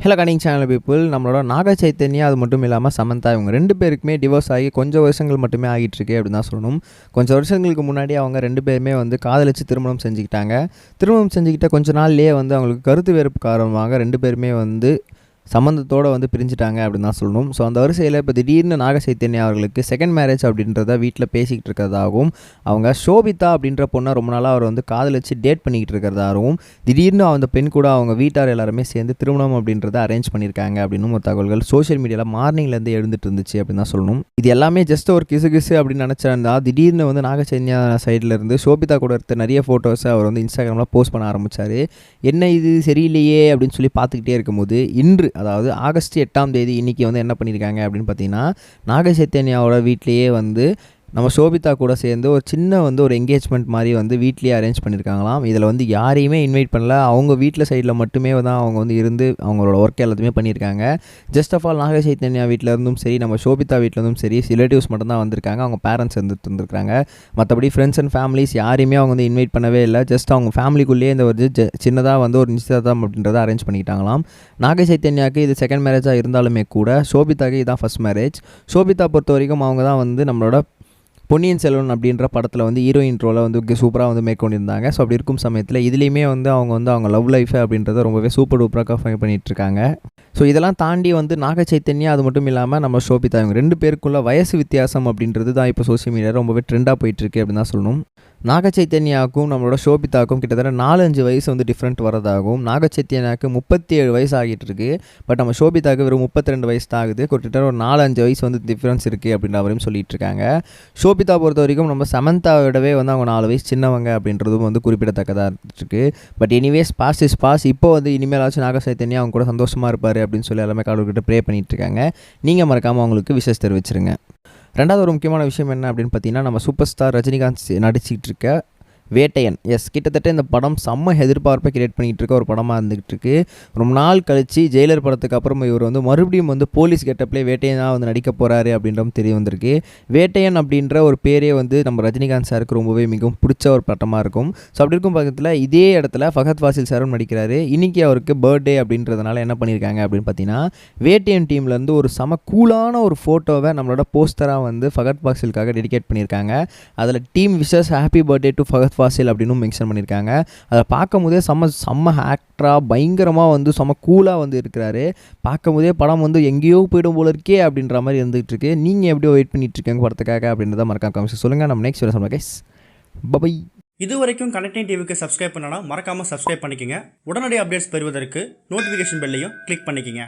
Hello கனிங் channel people, நம்மளோட நாக சைத்தன்யா அது மட்டும் இல்லாமல் சமந்தா இவங்க 2 பேருக்குமே டிவோர்ஸ் ஆகி கொஞ்சம் வருஷங்கள் மட்டுமே ஆகிட்டுருக்கு அப்படின்னு தான் சொல்லணும். கொஞ்சம் வருஷங்களுக்கு முன்னாடி அவங்க 2 பேருமே காதலிச்சு திருமணம் செஞ்சுக்கிட்டாங்க. திருமணம் செஞ்சுக்கிட்ட கொஞ்ச நாள்லேயே அவங்களுக்கு கருத்து வேறுப்பு காரணமாக 2 பேருமே சம்மந்தத்தோடு பிரிஞ்சுட்டாங்க அப்படின்னு தான் சொல்லணும். ஸோ அந்த வரிசையில் இப்போ திடீர்னு நாக சைத்தன்யா அவர்களுக்கு செகண்ட் மேரேஜ் அப்படின்றத வீட்டில் பேசிக்கிட்டு இருக்கிறதாகவும், அவங்க ஷோபிதா அப்படின்ற பொண்ணை ரொம்ப நாளாக அவர் காதலிச்சு டேட் பண்ணிக்கிட்டு இருக்கிறதாகவும், திடீர்னு அந்த பெண் கூட அவங்க வீட்டார் எல்லாருமே சேர்ந்து திருமணம் அப்படின்றத அரேஞ்ச் பண்ணியிருக்காங்க அப்படின்னு ஒரு தகவல்கள் சோஷியல் மீடியாவில் மார்னிங்லேருந்து எழுந்துட்டு இருந்துச்சு அப்படின்னு தான் சொல்லணும். இது எல்லாமே ஜஸ்ட் ஒரு கிசு அப்படின்னு நினச்சிருந்தா திடீர்னு நாக சைத்தன்யா சைட்லேருந்து ஷோபிதா கூட எடுத்த நிறைய ஃபோட்டோஸை அவர் இன்ஸ்டாகிராமில் போஸ்ட் பண்ண ஆரம்பித்தார். என்ன இது சரியில்லையே அப்படின்னு சொல்லி பார்த்துக்கிட்டே இருக்கும்போது இன்று, அதாவது ஆகஸ்ட் 8ஆம் தேதி இன்றைக்கி என்ன பண்ணியிருக்காங்க அப்படின்னு பார்த்தீங்கன்னா, நாக சைத்தன்யாவோட வீட்லேயே நம்ம ஷோபிதா கூட சேர்ந்து ஒரு சின்ன ஒரு என்கேஜ்மெண்ட் மாதிரி வீட்லேயே அரேஞ்ச் பண்ணியிருக்காங்களாம். இதில் யாரையுமே இன்வைட் பண்ணல. அவங்க வீட்டில் சைடில் மட்டுமே தான் அவங்க இருந்து அவங்களோட ஒர்க் எல்லாத்தையுமே பண்ணியிருக்காங்க. Just of all Naga Chaitanya வீட்டில் இருந்தும் சரி, நம்ம ஷோபிதா வீட்டில் இருந்தும் சரி, ரிலேட்டிவ்ஸ் மட்டும் தான் வந்திருக்காங்க. அவங்க பேரண்ட்ஸ் வந்துருக்காங்க. மற்றபடி ஃப்ரெண்ட்ஸ் அண்ட் ஃபேமிலிஸ் யாரையுமே அவங்க இன்வைட் பண்ணவே இல்லை. ஜஸ்ட் அவங்க ஃபேமிலிக்குள்ளேயே இந்த ஒரு சின்னதாக ஒரு நிச்சயதார்த்தம் அப்படின்றத அரேஞ்ச் பண்ணிக்கிட்டாங்களாம். நாக சைத்தன்யாவுக்கு இது செகண்ட் மேரேஜாக இருந்தாலுமே கூட ஷோபிதாவுக்கு இதுதான் ஃபர்ஸ்ட் மேரேஜ். ஷோபிதா பொறுத்த வரைக்கும் அவங்க தான் நம்மளோட பொன்னியின் செல்வன் அப்படின்ற படத்தில் ஹீரோயின் ரோலை சூப்பராக மேற்கொண்டிருந்தாங்க. ஸோ அப்படி இருக்கும் சமயத்தில் இதுலேயுமே அவங்க லவ் லைஃப் அப்படின்றத ரொம்பவே சூப்பர் டூப்பராக பண்ணிகிட்ருக்காங்க. ஸோ இதெல்லாம் தாண்டி நாக சைத்தன்யா அது மட்டும் இல்லாமல் நம்ம ஷோபிதா இவங்க 2 பேருக்குள்ள வயசு வித்தியாசம் அப்படின்றது தான் இப்போ சோஷியல் மீடியா ரொம்பவே ட்ரெண்டாக போயிட்டுருக்கு அப்படின்னு தான் சொல்லணும். நாக சைத்தன்யாவுக்கும் நம்மளோட ஷோபிதாவுக்கும் கிட்டத்தட்ட 4-5 வயசு டிஃப்ரெண்ட் வரதாகும். நாக சைத்தன்யாவுக்கு 37 வயசு ஆகிட்டு இருக்கு. பட் நம்ம ஷோபிதாவுக்கு வெறும் 32 வயசு தான் ஆகுது. கிட்டத்தட்ட ஒரு 4-5 வயசு டிஃப்ரென்ஸ் இருக்குது அப்படின்ற மாதிரியும் சொல்லிட்டு இருக்காங்க. ஷோபிதா பொறுத்த வரைக்கும் நம்ம சமந்தாவோடவே அவங்க 4 வயசு சின்னவங்க அப்படின்றதும் குறிப்பிடத்தக்கதாக இருந்துருக்கு. But anyways boss is boss. இப்போ இனிமேலாச்சும் நாக சைத்தன்யா அவங்க கூட சந்தோஷமாக இருப்பார் அப்படின்னு சொல்லி எல்லாமே கடவுள்கிட்ட ப்ரே பண்ணிட்டு இருக்காங்க. நீங்கள் மறக்காமல் அவங்களுக்கு விஷஸ் தெரிவிச்சிருங்க. ரெண்டாவது ஒரு முக்கியமான விஷயம் என்ன அப்படின்னு பார்த்தீங்கன்னா, நம்ம சூப்பர் ஸ்டார் ரஜினிகாந்த் நடிச்சிக்கிட்டு இருக்க வேட்டையன். கிட்டத்தட்ட இந்த படம் செம்ம எதிர்பார்ப்பை கிரியேட் பண்ணிகிட்டு இருக்க ஒரு படமாக இருந்துகிட்டு இருக்கு. ரொம்ப நாள் கழித்து ஜெயிலர் படத்துக்கு அப்புறம் இவர் மறுபடியும் போலீஸ் கெட்டப்லேயே வேட்டையனாக நடிக்க போகிறாரு அப்படின்றது தெரிய வந்திருக்கு. வேட்டையன் அப்படின்ற ஒரு பேரே நம்ம ரஜினிகாந்த் சாருக்கு ரொம்பவே மிகவும் பிடிச்ச ஒரு படமாக இருக்கும். ஸோ அப்படி இருக்கும் பக்கத்தில் இதே இடத்துல ஃபஹத் ஃபாசில் சாரும் நடிக்கிறாரு. இன்றைக்கி அவருக்கு பர்த்டே அப்படின்றதுனால என்ன பண்ணியிருக்காங்க அப்படின்னு பார்த்தீங்கன்னா, வேட்டையன் டீம்லேருந்து ஒரு செம கூலான ஒரு ஃபோட்டோவை நம்மளோட போஸ்டராக ஃபஹத் ஃபாசிலுக்காக டெடிகேட் பண்ணியிருக்காங்க. அதில் team wishes happy birthday to Fahadh Faasil அப்படின்னு மென்ஷன் பண்ணியிருக்காங்க. அதை பார்க்கும் போதே செம்ம ஆக்டராக பயங்கரமாக செம்ம கூலாக இருக்கிறாரு. பார்க்கும் போதே படம் எங்கேயோ போய்டும் போல இருக்கே அப்படின்ற மாதிரி இருந்துகிட்டு இருக்கு. நீங்கள் எப்படியோ வெயிட் பண்ணிட்டு இருக்கீங்க படத்துக்காக அப்படின்றத மறக்காம கமெண்ட்ஸ் சொல்லுங்கள். நம்ம நெக்ஸ்ட் வீடியோ சொல்லுங்கள் கைஸ். பை. இது வரைக்கும் கனெக்டிங் டிவிக்கு சப்ஸ்கிரைப் பண்ணனா மறக்காமல் சப்ஸ்கிரைப் பண்ணிக்கங்க. உடனடி அப்டேட்ஸ் பெறுவதற்கு நோட்டிஃபிகேஷன் பெல்லையும் கிளிக் பண்ணிக்கங்க.